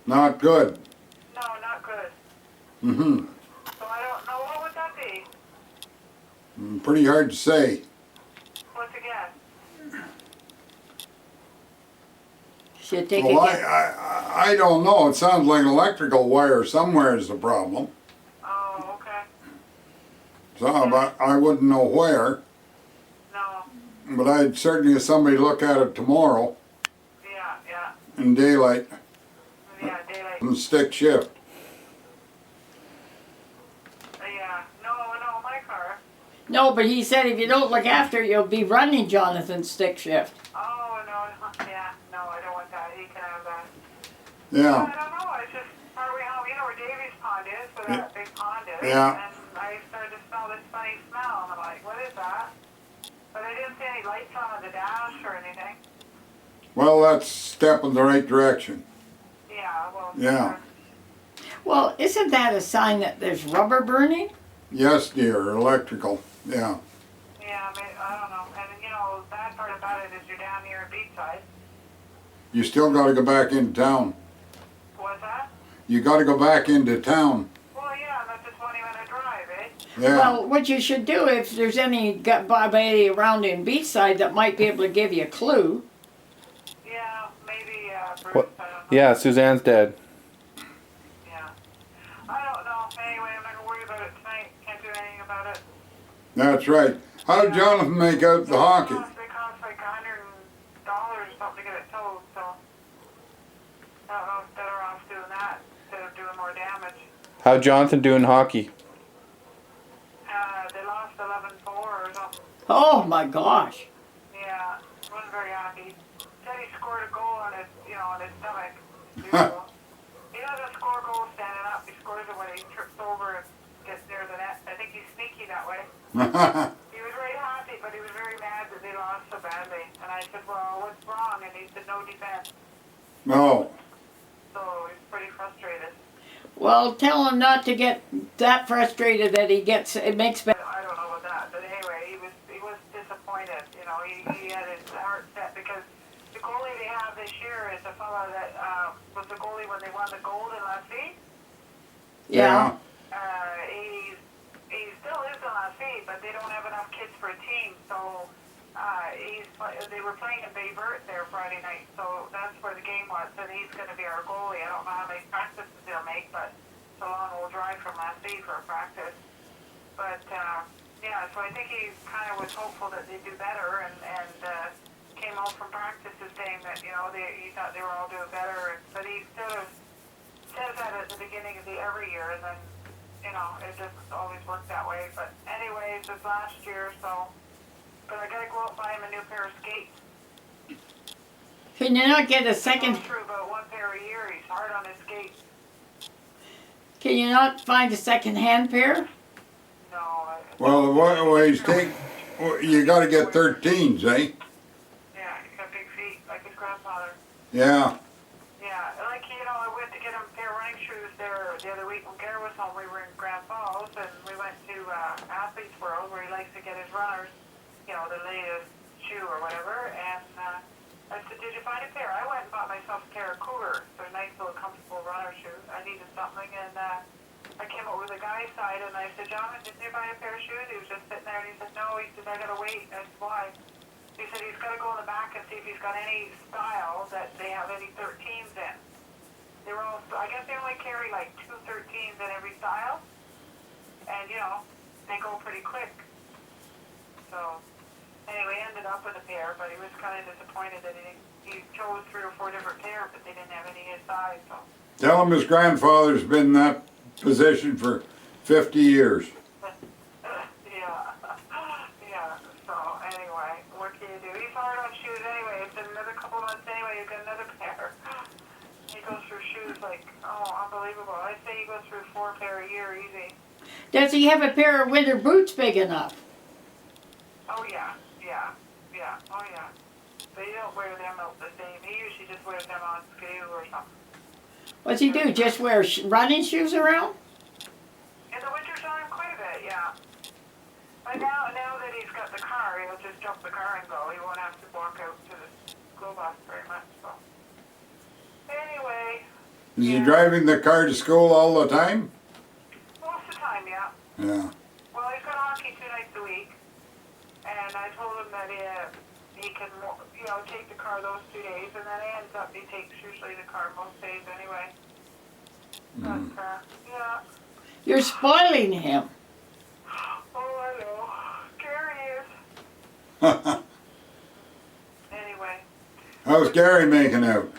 Not good. No, not good. Mm-hmm. So I don't know, what would that be? Pretty hard to say. What's a guess? Should take Well, a guess. I don't know. It sounds like electrical wire somewhere is the problem. Oh, okay. So, but I wouldn't know where. No. But I'd certainly have somebody look at it tomorrow Yeah, yeah. in daylight Yeah, daylight. and stick shift. Yeah. No, my car. No, but he said if you don't look after it, you'll be running Jonathan's stick shift. Oh, no, yeah. No, I don't want that. He can have that. Yeah. I don't know. It's just far away home. You know where Davy's pond is, where that big pond is? Yeah. And I started to smell this funny smell, and I'm like, what is that? But I didn't see any lights on the dash or anything. Well, that's a step in the right direction. Yeah, well. Yeah. Well, isn't that a sign that there's rubber burning? Yes, dear, electrical. Yeah. Yeah, I don't know. And, you know, the bad part about it is you're down here in Beachside. You still got to go back into town. What's that? You got to go back into town. Well, yeah, that's just 20-minute drive, eh? Yeah. Well, what you should do if there's anybody around in Beachside that might be able to give you a clue. Yeah, maybe, Bruce, What? I don't know. Yeah, Suzanne's dead. Yeah. I don't know. Anyway, I'm not going to worry about it tonight. Can't do anything about it. That's right. How did Jonathan make out the hockey? They cost like $100 or something to get it towed, so I don't know, it's better off doing that instead of doing more damage. How Jonathan doing hockey? They lost 11-4 or something. Oh my gosh. Yeah, wasn't very happy. Said he scored a goal on his, on his stomach. Beautiful. He doesn't score goals standing up. He scores it when he trips over and gets near the net. I think he's sneaky that way. He was very happy, but he was very mad that they lost so badly. And I said, well, what's wrong? And he said, no defense. No. So he's pretty frustrated. Well, tell him not to get that frustrated that it makes better. I don't know about that, but anyway, he was disappointed. He had his heart set because the goalie they have this year is a fellow that was the goalie when they won the gold in Lassie. Yeah. He still lives in Lassie, but they don't have enough kids for a team, so they were playing in Bay Vert there Friday night, so that's where the game was, and he's going to be our goalie. I don't know how many practices they'll make, but so long we'll drive from Lassie for a practice. But, yeah, so I think he kind of was hopeful that they'd do better, and came home from practices saying that, he thought they were all doing better, but he sort of says that at the beginning of every year, and then, it just always worked that way. But anyways, it's last year, so, but I gotta go out and buy him a new pair of skates. Can you not get a He second? goes through about one pair a year. He's hard on his skates. Can you not find a second-hand pair? No, Well, what he's you got to get 13s, eh? yeah, he's got big feet, like his grandfather. Yeah. Yeah, like, I went to get him a pair of running shoes there the other week when Gary was home. We were in Grand Falls, and we went to Athlete's World, where he likes to get his runners, the latest shoe or whatever, and I said, did you find a pair? I went and bought myself a pair of Cougars. They're nice little comfortable runner shoes. I needed something, and I came over the guy's side, and I said, Jonathan, didn't you buy a pair of shoes? He was just sitting there, and he said, no. He said, I gotta wait. I said, why? He said he's got to go in the back and see if he's got any style that they have any 13s in. They were all, I guess they only carry like 2 13s in every style. And, they go pretty quick. So, anyway, ended up with a pair, but he was kind of disappointed that he chose 3 or 4 different pairs, but they didn't have any his size. So, Tell him his grandfather's been in that position for 50 years. yeah. Yeah. So, anyway, what can you do? He's hard on shoes anyway. It's been another couple months anyway. He's got another pair. He goes through shoes like, unbelievable. I'd say he goes through 4 pair a year easy. Does he have a pair of winter boots big enough? Oh, yeah. Oh, yeah. But you don't wear them out the same. He usually just wears them on skidoo or something. What's he do? Just wear running shoes around? In the wintertime, quite a bit, yeah. But now that he's got the car, he'll just jump the car and go. He won't have to walk out to the school bus very much, so. Anyway, Is he Yeah. driving the car to school all the time? Most of the time, yeah. Yeah. Well, he's got hockey 2 nights a week, and I told him that he can, take the car those 2 days, and then he takes usually the car most days anyway. But, yeah. You're spoiling him. Oh, I know. Gary is. Anyway. How's Gary making out?